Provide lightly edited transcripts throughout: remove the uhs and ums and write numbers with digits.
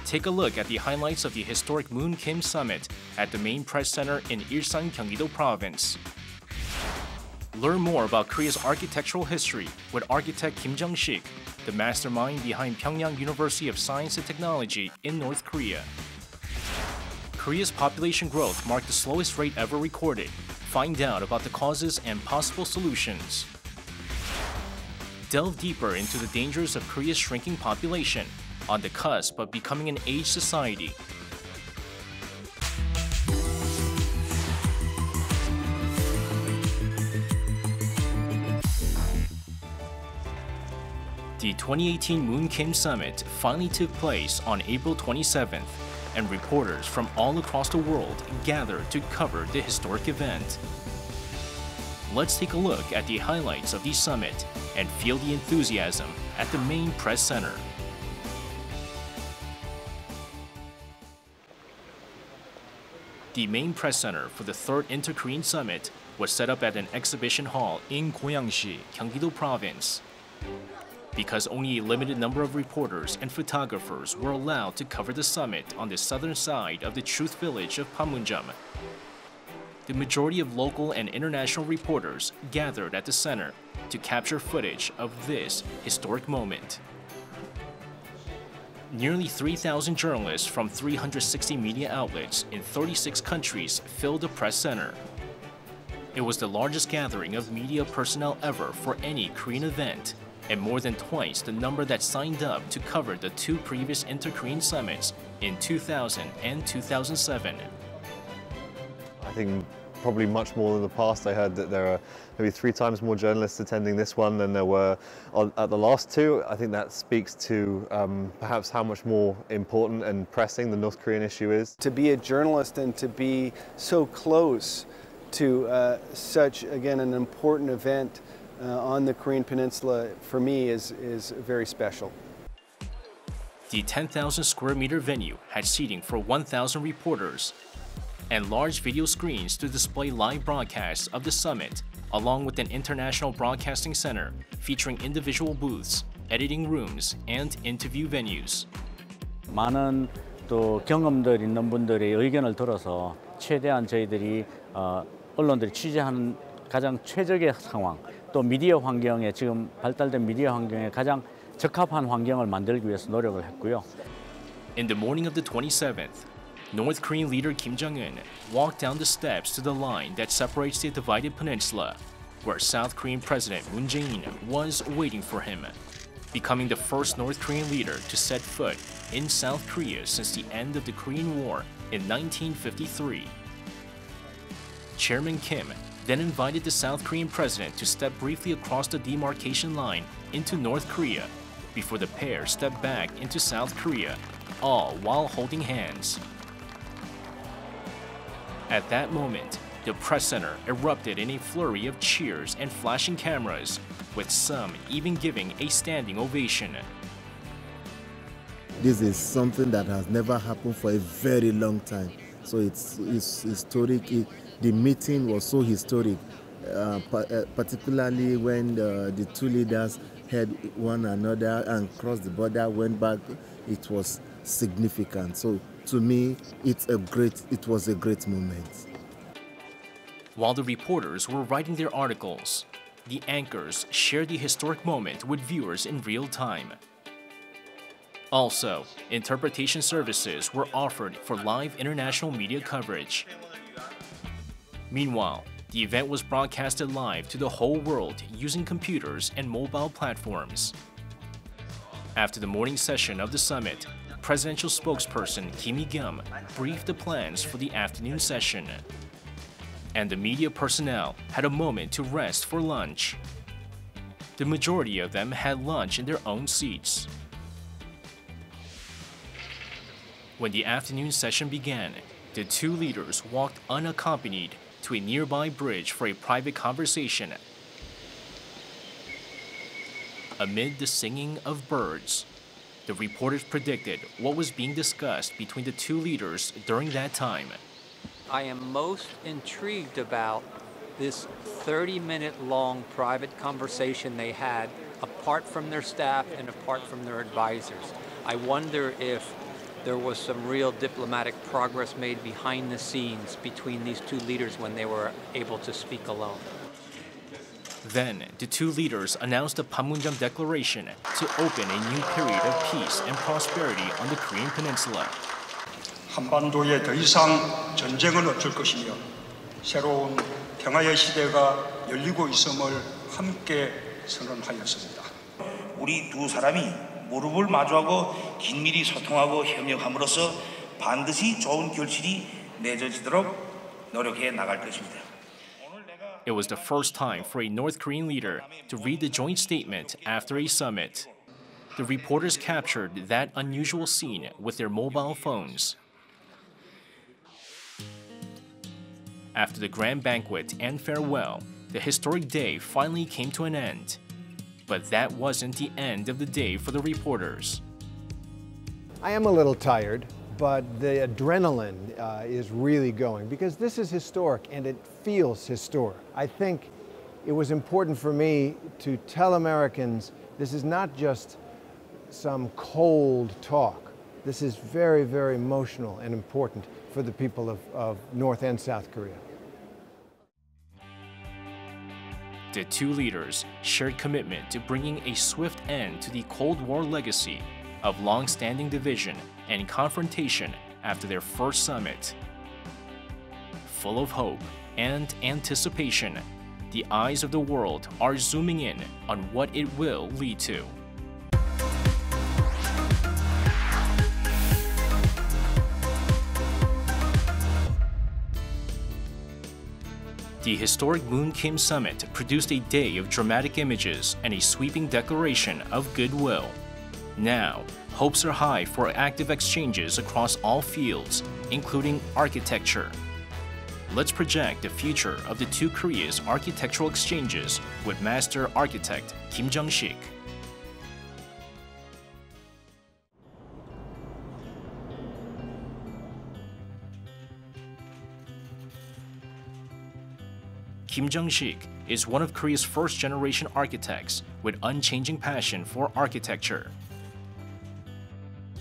take a look at the highlights of the historic Moon Kim Summit at the main press center in Ilsan, Gyeonggi-do Province. Learn more about Korea's architectural history with architect Kim Jung-sik, the mastermind behind Pyongyang University of Science and Technology in North Korea. Korea's population growth marked the slowest rate ever recorded. Find out about the causes and possible solutions. Delve deeper into the dangers of Korea's shrinking population, on the cusp of becoming an aged society. The 2018 Moon Kim Summit finally took place on April 27th, and reporters from all across the world gathered to cover the historic event. Let's take a look at the highlights of the summit and feel the enthusiasm at the main press center. The main press center for the third Inter-Korean Summit was set up at an exhibition hall in Goyangsi, Gyeonggi-do Province. Because only a limited number of reporters and photographers were allowed to cover the summit on the southern side of the Truth Village of Panmunjom, the majority of local and international reporters gathered at the center to capture footage of this historic moment. Nearly 3,000 journalists from 360 media outlets in 36 countries filled the press center. It was the largest gathering of media personnel ever for any Korean event, and more than twice the number that signed up to cover the two previous Inter-Korean summits in 2000 and 2007. I think probably much more than the past. I heard that there are maybe 3 times more journalists attending this one than there were at the last two. I think that speaks to perhaps how much more important and pressing the North Korean issue is. To be a journalist and to be so close to such, again, an important event on the Korean Peninsula, for me, is very special. The 10,000 square meter venue had seating for 1,000 reporters and large video screens to display live broadcasts of the summit, along with an international broadcasting center featuring individual booths, editing rooms, and interview venues. 많은 또 경험들 있는 분들의 의견을 들어서 최대한 저희들이 언론들이 취재하는 가장 최적의 상황, 또 미디어 환경에 지금 발달된 미디어 환경에 가장 적합한 환경을 만들기 위해서 노력을 했고요. In the morning of the 27th, North Korean leader Kim Jong-un walked down the steps to the line that separates the divided peninsula, where South Korean President Moon Jae-in was waiting for him, becoming the first North Korean leader to set foot in South Korea since the end of the Korean War in 1953. Chairman Kim then invited the South Korean president to step briefly across the demarcation line into North Korea before the pair stepped back into South Korea, all while holding hands. At that moment, the press center erupted in a flurry of cheers and flashing cameras, with some even giving a standing ovation. This is something that has never happened for a very long time. So it's historic. The meeting was so historic, particularly when the two leaders had one another and crossed the border, went back. It was significant. So to me, it was a great moment. While the reporters were writing their articles, the anchors shared the historic moment with viewers in real time. Also, interpretation services were offered for live international media coverage. Meanwhile, the event was broadcasted live to the whole world using computers and mobile platforms. After the morning session of the summit, presidential spokesperson Kim Hee-kyum briefed the plans for the afternoon session. And the media personnel had a moment to rest for lunch. The majority of them had lunch in their own seats. When the afternoon session began, the two leaders walked unaccompanied to a nearby bridge for a private conversation. Amid the singing of birds, the reporters predicted what was being discussed between the two leaders during that time. I am most intrigued about this 30-minute-long private conversation they had apart from their staff and apart from their advisors. I wonder if there was some real diplomatic progress made behind the scenes between these two leaders when they were able to speak alone. Then, the two leaders announced the Panmunjom Declaration to open a new period of peace and prosperity on the Korean Peninsula. 한반도에 더 이상 전쟁은 없을 것이며 새로운 평화의 시대가 열리고 있음을 함께 선언하였습니다. 우리 두 사람이 무릎을 마주하고 긴밀히 소통하고 협력함으로써 반드시 좋은 결실이 맺어지도록 노력해 나갈 것입니다. It was the first time for a North Korean leader to read the joint statement after a summit. The reporters captured that unusual scene with their mobile phones. After the grand banquet and farewell, the historic day finally came to an end. But that wasn't the end of the day for the reporters. I am a little tired, but the adrenaline is really going because this is historic and it feels historic. I think it was important for me to tell Americans this is not just some cold talk. This is very, very emotional and important for the people of North and South Korea. The two leaders shared commitment to bringing a swift end to the Cold War legacy of long-standing division and confrontation after their first summit. Full of hope and anticipation, the eyes of the world are zooming in on what it will lead to. The historic Moon Kim Summit produced a day of dramatic images and a sweeping declaration of goodwill. Now, hopes are high for active exchanges across all fields, including architecture. Let's project the future of the two Koreas' architectural exchanges with master architect Kim Jung-sik. Kim Jung-sik is one of Korea's first-generation architects with unchanging passion for architecture.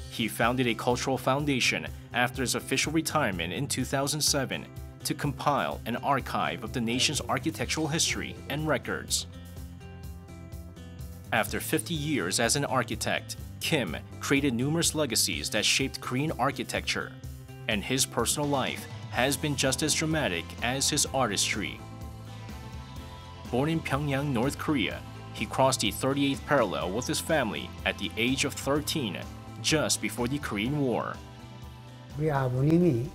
He founded a cultural foundation after his official retirement in 2007 to compile an archive of the nation's architectural history and records. After 50 years as an architect, Kim created numerous legacies that shaped Korean architecture, and his personal life has been just as dramatic as his artistry. Born in Pyongyang, North Korea, he crossed the 38th parallel with his family at the age of 13, just before the Korean War. 우리 아버님이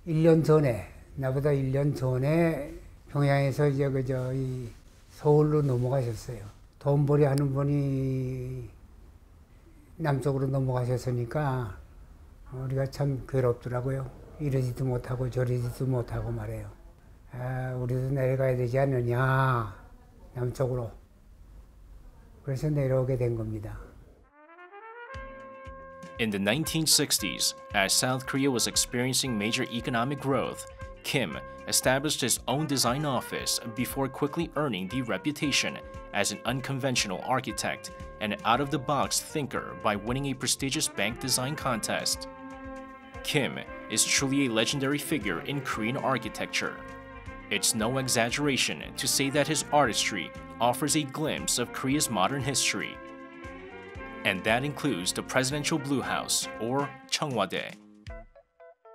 1년 전에, 나보다 1년 전에 평양에서 이 서울로 넘어가셨어요. 돈벌이 하는 분이 남쪽으로 넘어가셨으니까 우리가 참 괴롭더라고요. 이러지도 못하고 저러지도 못하고 말해요. 우리도 내려가야 되지 않느냐, 남쪽으로. 그래서 내려오게 된 겁니다. In the 1960s, as South Korea was experiencing major economic growth, Kim established his own design office before quickly earning the reputation as an unconventional architect and out-of-the-box thinker by winning a prestigious bank design contest. Kim is truly a legendary figure in Korean architecture. It's no exaggeration to say that his artistry offers a glimpse of Korea's modern history. And that includes the Presidential Blue House, or Cheongwade.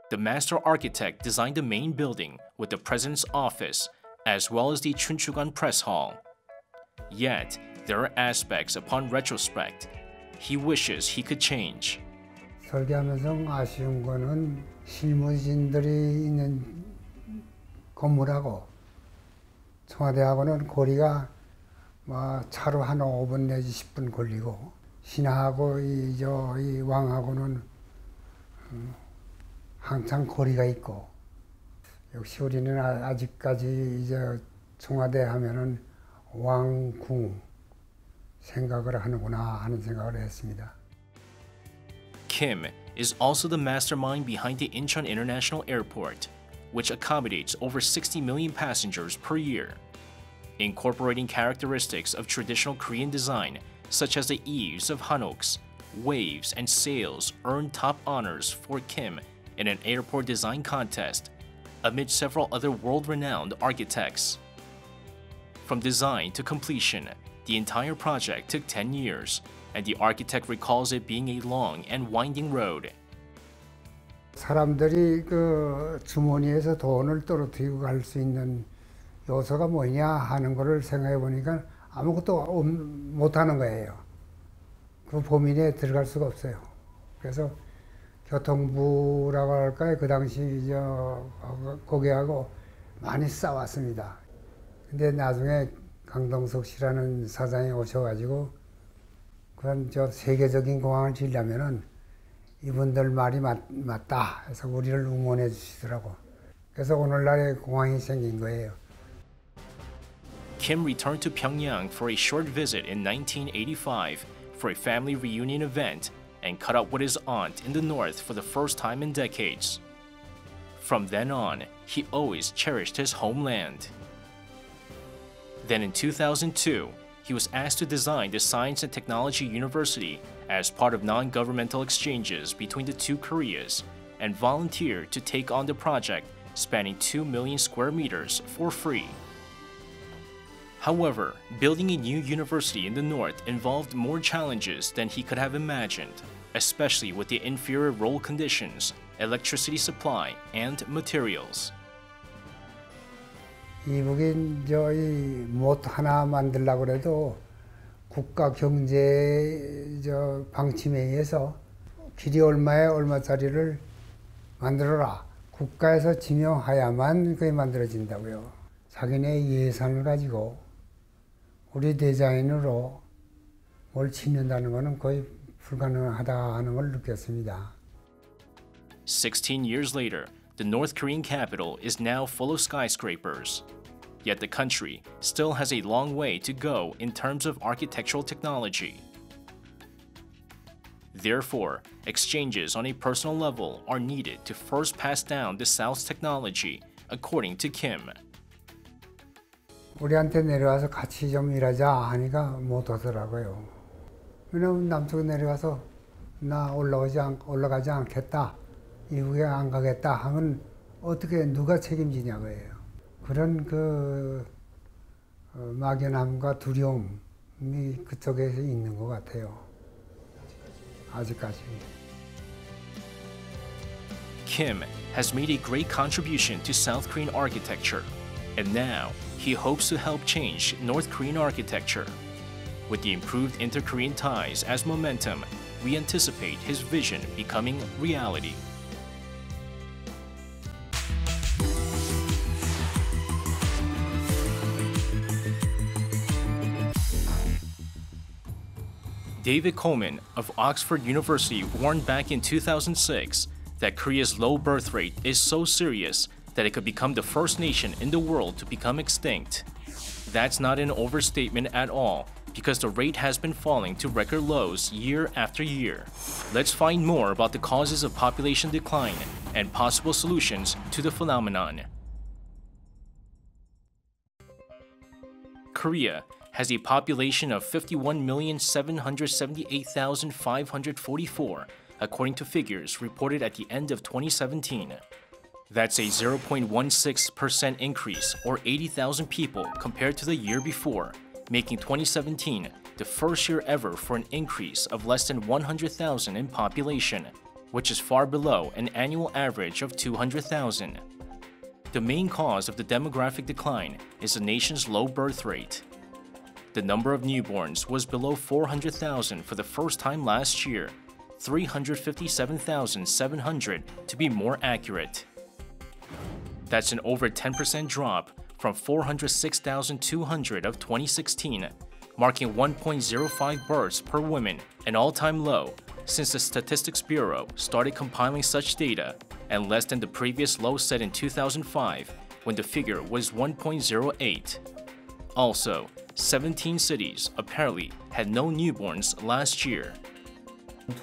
The master architect designed the main building with the president's office, as well as the Chunchugan Press Hall. Yet, there are aspects upon retrospect he wishes he could change. 설계하면서 아쉬운 거는 실무진들이 있는 건물하고 청와대하고는 거리가 차로 한 5분 내지 10분 걸리고 신하하고 이 왕하고는 항상 거리가 있고 역시 우리는 아직까지 이제 청와대 하면은 왕궁 생각을 하는구나 하는 생각을 했습니다. Kim is also the mastermind behind the Incheon International Airport, which accommodates over 60 million passengers per year. Incorporating characteristics of traditional Korean design, such as the eaves of Hanoks, waves, and sails earned top honors for Kim in an airport design contest, amid several other world-renowned architects. From design to completion, the entire project took 10 years, and the architect recalls it being a long and winding road. 사람들이 그 주머니에서 돈을 떨어뜨리고 갈 수 있는 요소가 뭐냐 하는 거를 생각해 보니까 아무것도 못 하는 거예요. 그 범위 내에 들어갈 수가 없어요. 그래서 교통부라고 할까요? 그 당시 거기하고 많이 싸웠습니다. 근데 나중에 강동석 씨라는 사장이 오셔가지고 그런 세계적인 공항을 지으려면은 이분들 말이 맞다 해서 우리를 응원해 주시더라고. 그래서 오늘날의 공항이 생긴 거예요. Kim returned to Pyongyang for a short visit in 1985 for a family reunion event and caught up with his aunt in the north for the first time in decades. From then on, he always cherished his homeland. Then in 2002, he was asked to design the Science and Technology University as part of non-governmental exchanges between the two Koreas and volunteered to take on the project spanning 2 million square meters for free. However, building a new university in the north involved more challenges than he could have imagined, especially with the inferior road conditions, electricity supply, and materials. 이북인 못 하나 만들려고 해도 국가 경제 방침에 의해서 길이 얼마짜리를 만들어라. 국가에서 지명하야만 그게 만들어진다고요. 자기네 예산을 가지고 우리 디자인으로 뭘 짓는다는 것은 거의 불가능하다 하는 걸 느꼈습니다. 16 years later, the North Korean capital is now full of skyscrapers. Yet the country still has a long way to go in terms of architectural technology. Therefore, exchanges on a personal level are needed to first pass down the South's technology, according to Kim. 우리한테 내려와서 같이 좀 일하자 하니까 못 하더라고요. 왜냐면 남쪽에 내려가서 나 올라가지 않겠다, 이북에 안 가겠다 하면 어떻게 누가 책임지냐고요. 그런 막연함과 두려움이 그쪽에서 있는 것 같아요. 아직까지. Kim has made a great contribution to South Korean architecture, and now he hopes to help change North Korean architecture. With the improved inter-Korean ties as momentum, we anticipate his vision becoming reality. David Coleman of Oxford University warned back in 2006 that Korea's low birth rate is so serious that it could become the first nation in the world to become extinct. That's not an overstatement at all, because the rate has been falling to record lows year after year. Let's find more about the causes of population decline and possible solutions to the phenomenon. Korea has a population of 51,778,544, according to figures reported at the end of 2017. That's a 0.16% increase, or 80,000 people compared to the year before, making 2017 the first year ever for an increase of less than 100,000 in population, which is far below an annual average of 200,000. The main cause of the demographic decline is the nation's low birth rate. The number of newborns was below 400,000 for the first time last year, 357,700 to be more accurate. That's an over 10% drop from 406,200 of 2016, marking 1.05 births per woman, an all-time low since the Statistics Bureau started compiling such data, and less than the previous low set in 2005 when the figure was 1.08. Also, 17 cities apparently had no newborns last year.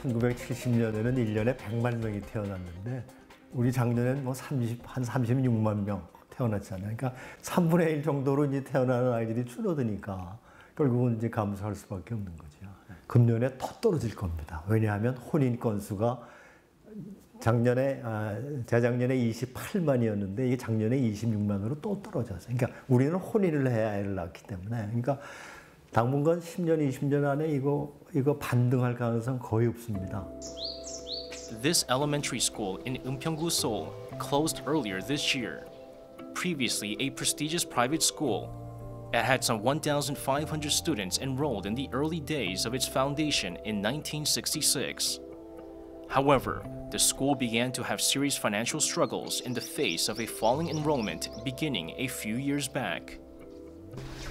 1970년에는 1년에 100만 명이 태어났는데 우리 작년엔 한 36만 명 태어났잖아요. 그러니까 3분의 1 정도로 이제 태어나는 아이들이 줄어드니까 결국은 이제 감소할 수밖에 없는 거죠. 금년에 더 떨어질 겁니다. 왜냐하면 혼인 건수가 작년에 재작년에 28만이었는데 이게 작년에 26만으로 또 떨어졌어요. 그러니까 우리는 혼인을 해야 애를 낳기 때문에 그러니까 당분간 10년, 20년 안에 이거 반등할 가능성 거의 없습니다. This elementary school in Eunpyeonggu, Seoul, closed earlier this year. Previously a prestigious private school, it had some 1,500 students enrolled in the early days of its foundation in 1966. However, the school began to have serious financial struggles in the face of a falling enrollment beginning a few years back.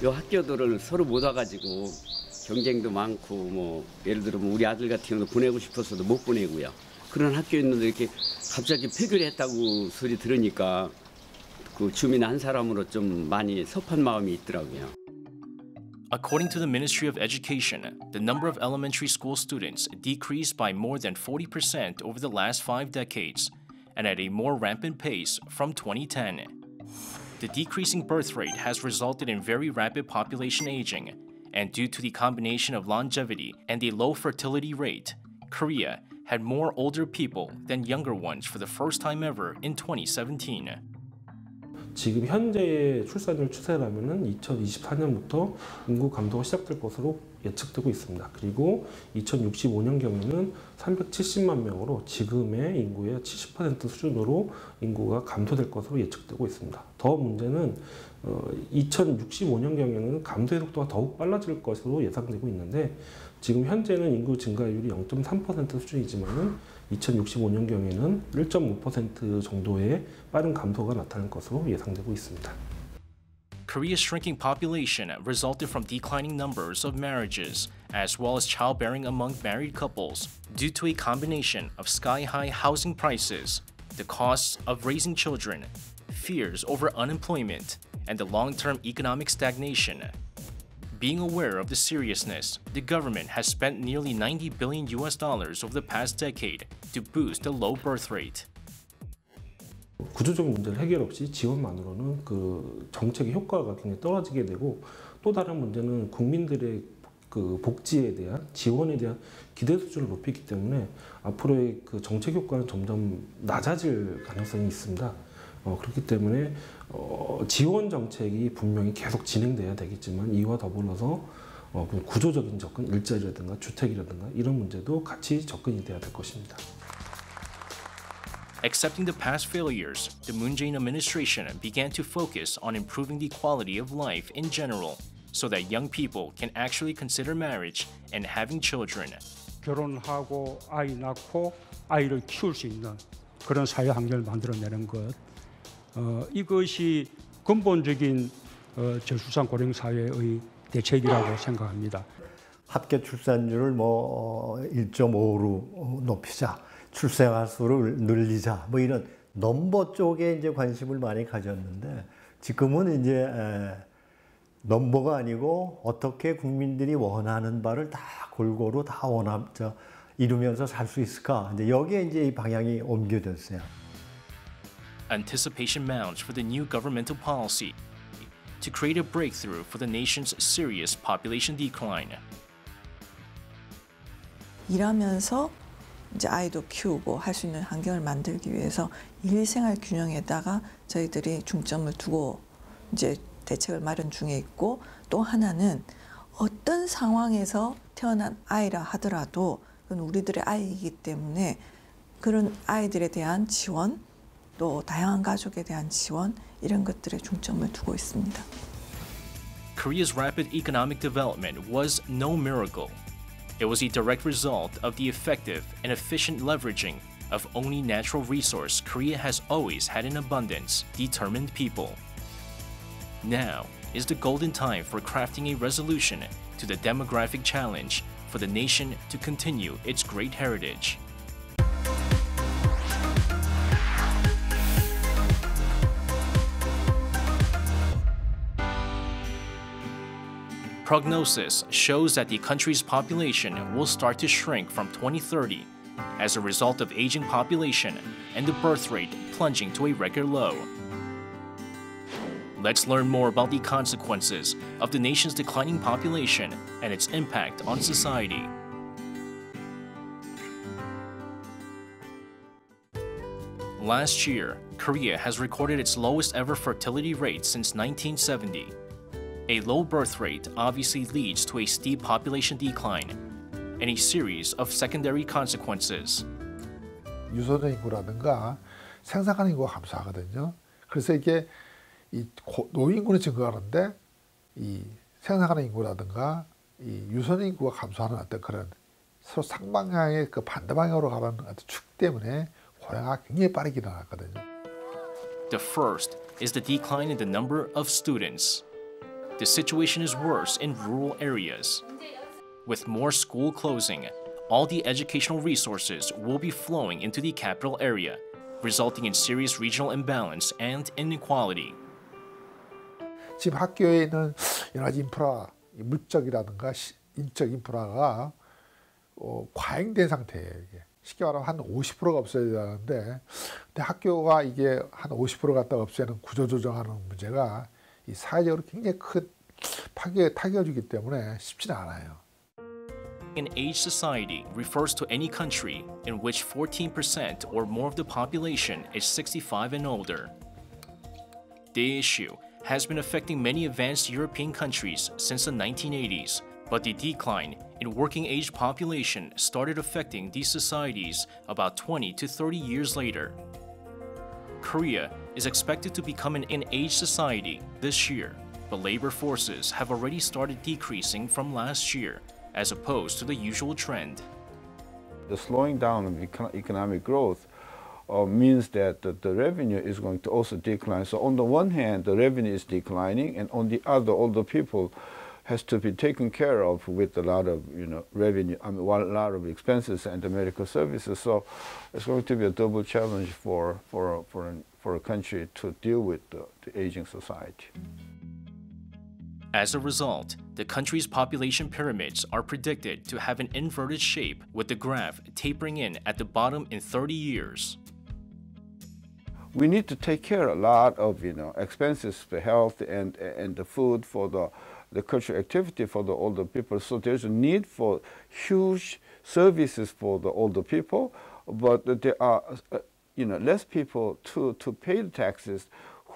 이 학교들을 서로 못 와가지고 경쟁도 많고 뭐 예를 들어 우리 아들 같은 경우도 보내고 싶어서도 못 보내고요. 그런 학교 있는데 이렇게 갑자기 폐교를 했다고 소리 들으니까 그 주민 한 사람으로 좀 많이 섭한 마음이 있더라고요. According to the Ministry of Education, the number of elementary school students decreased by more than 40% over the last 5 decades, and at a more rampant pace from 2010. The decreasing birth rate has resulted in very rapid population aging, and due to the combination of longevity and a low fertility rate, Korea had more older people than younger ones for the first time ever in 2017. 지금 현재의 출산율 추세라면은 2024년부터 인구 감소가 시작될 것으로 예측되고 있습니다. 그리고 2065년경에는 370만 명으로 지금의 인구의 70% 수준으로 인구가 감소될 것으로 예측되고 있습니다. 더 문제는 2065년경에는 감소의 속도가 더욱 빨라질 것으로 예상되고 있는데 지금 현재는 인구 증가율이 0.3% 수준이지만은 2065년경에는 1.5% 정도의 빠른 감소가 나타날 것으로 예상되고 있습니다. Korea's shrinking population resulted from declining numbers of marriages, as well as childbearing among married couples, due to a combination of sky-high housing prices, the costs of raising children, fears over unemployment, and the long-term economic stagnation. Being aware of the seriousness, the government has spent nearly $90 billion over the past decade to boost the low birth rate. 구조적인 문제를 해결 없이 지원만으로는 그 정책의 효과가 굉장히 떨어지게 되고 또 다른 문제는 국민들의 그 복지에 대한 지원에 대한 기대 수준을 높이기 때문에 앞으로의 그 정책 효과는 점점 낮아질 가능성이 있습니다. 그렇기 때문에 지원 정책이 분명히 계속 진행돼야 되겠지만 이와 더불어서 구조적인 접근, 일자리라든가 주택이라든가 이런 문제도 같이 접근이 돼야 될 것입니다. Accepting the past failures, the Moon Jae-in administration began to focus on improving the quality of life in general, so that young people can actually consider marriage and having children. 결혼하고 아이 낳고 아이를 키울 수 있는 그런 사회 환경을 만들어내는 것, 이것이 근본적인 저출산 고령 사회의 대책이라고 생각합니다. 합계 출산율을 1.5로 높이자. 출생아 수를 늘리자 뭐 이런 넘버 쪽에 이제 관심을 많이 가졌는데 지금은 이제 넘버가 아니고 어떻게 국민들이 원하는 바를 다 골고루 다 이루면서 살 수 있을까 이제 여기에 이제 이 방향이 옮겨졌어요. Anticipation mounts for the new governmental policy to create a breakthrough for the nation's serious population decline. 일하면서 이제 아이도 키우고 할 수 있는 환경을 만들기 위해서 일생활 균형에다가 저희들이 중점을 두고 이제 대책을 마련 중에 있고 또 하나는 어떤 상황에서 태어난 아이라 하더라도 그건 우리들의 아이이기 때문에 그런 아이들에 대한 지원 또 다양한 가족에 대한 지원 이런 것들에 중점을 두고 있습니다. Korea's rapid economic development was no miracle. It was a direct result of the effective and efficient leveraging of only natural resource Korea has always had in abundance, determined people. Now is the golden time for crafting a resolution to the demographic challenge for the nation to continue its great heritage. Prognosis shows that the country's population will start to shrink from 2030 as a result of aging population and the birth rate plunging to a record low. Let's learn more about the consequences of the nation's declining population and its impact on society. Last year, Korea has recorded its lowest ever fertility rate since 1970. A low birth rate obviously leads to a steep population decline and a series of secondary consequences. 유소년 인구라든가 생산하는 인구가 감소하거든요. 그래서 이게 노인구는 증가하는데 이 생산하는 인구라든가 이 유소년 인구가 감소하는 어떤 그런 서로 상방향의 그 반대 방향으로 가는 어떤 축 때문에 고령화가 굉장히 빠르게 일어났거든요. The first is the decline in the number of students. The situation is worse in rural areas. With more school closing, all the educational resources will be flowing into the capital area, resulting in serious regional imbalance and inequality. 지금 학교에 있는 여러 가지 인프라, 물적이라든가 인적 인프라가 과잉된 상태예요. 이게. 쉽게 말하면 한 50%가 없어야 되는데, 근데 학교가 이게 한 50% 갖다가 없애는 구조조정하는 문제가 이 사회적으로 굉장히 큰 타격을 주기 때문에 쉽지는 않아요. An age society refers to any country in which 14% or more of the population is 65 and older. The issue has been affecting many advanced European countries since the 1980s, but the decline in working age population started affecting these societies about 20 to 30 years later. Korea is expected to become an age society this year, but labor forces have already started decreasing from last year, as opposed to the usual trend. The slowing down of economic growth means that the revenue is going to also decline. So on the one hand, the revenue is declining, and on the other, older people has to be taken care of with a lot of revenue, a lot of expenses and the medical services. So it's going to be a double challenge for a country to deal with the aging society. As a result, the country's population pyramids are predicted to have an inverted shape, with the graph tapering in at the bottom in 30 years. We need to take care a lot of expenses for health and the food for the cultural activity for the older people. So there's a need for huge services for the older people, but there are less people to pay the taxes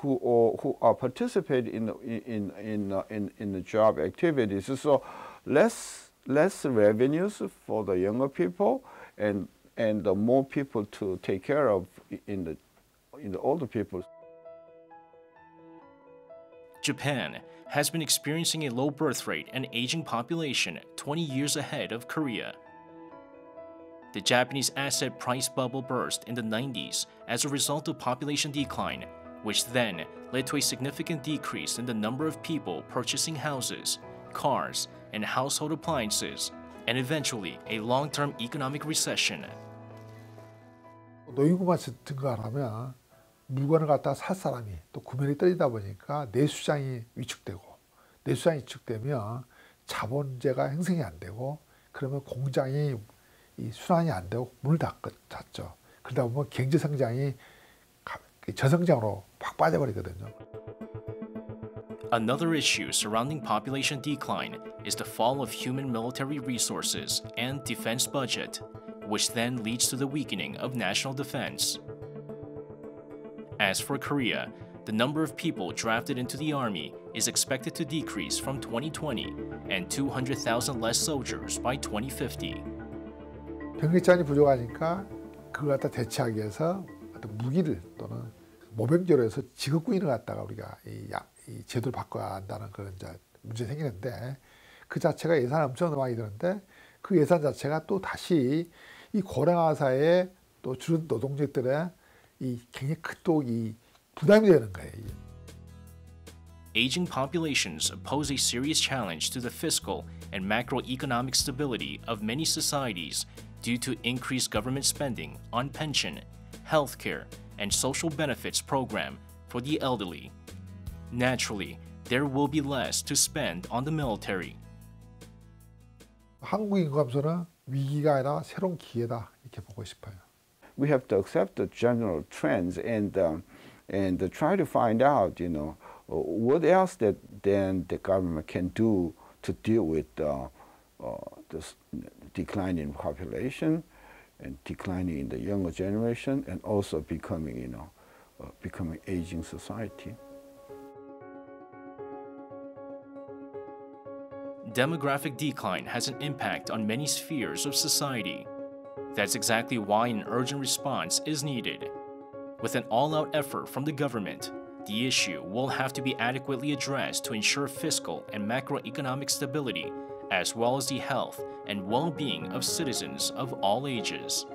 who are participating in the job activities. So less revenues for the younger people and more people to take care of in the older people. Japan has been experiencing a low birth rate and aging population 20 years ahead of Korea. The Japanese asset price bubble burst in the 90s as a result of population decline, which then led to a significant decrease in the number of people purchasing houses, cars, and household appliances, and eventually a long-term economic recession. 노인구만 증가하면 물건을 갖다가 살 사람이 또 구매력이 떨어지다 보니까 내수장이 위축되고, 내수장이 위축되면 자본재가 형성이 안 되고, 그러면 공장이 순환이 안 되고 문을 닫죠. 그러다 보면 경제 성장이 저성장으로 팍 빠져버리거든요. Another issue surrounding population decline is the fall of human military resources and defense budget, which then leads to the weakening of national defense. As for Korea, the number of people drafted into the army is expected to decrease from 2020 and 200,000 less soldiers by 2050. 병력장이 부족하니까 그걸 갖다 대체하기 위해서 어떤 무기를 또는 모병제로 해서 직업군인을 갖다가 우리가 이 제도를 바꿔야 한다는 그런 문제 생기는데, 그 자체가 예산이 엄청 많이 드는데 그 예산 자체가 또 다시 이 고령화 사회에 또 주로 노동력들의 이 굉장히 큰 또 이 부담이 되는 거예요. Aging populations pose a serious challenge to the fiscal and macroeconomic stability of many societies due to increased government spending on pension, healthcare, and social benefits program for the elderly. Naturally, there will be less to spend on the military. 한국 인구 감소는 위기가 아니라 새로운 기회다 이렇게 보고 싶어요. We have to accept the general trends and try to find out, what else that then the government can do to deal with this decline in population, and declining in the younger generation, and also becoming, becoming aging society. Demographic decline has an impact on many spheres of society. That's exactly why an urgent response is needed. With an all-out effort from the government, the issue will have to be adequately addressed to ensure fiscal and macroeconomic stability, as well as the health and well-being of citizens of all ages.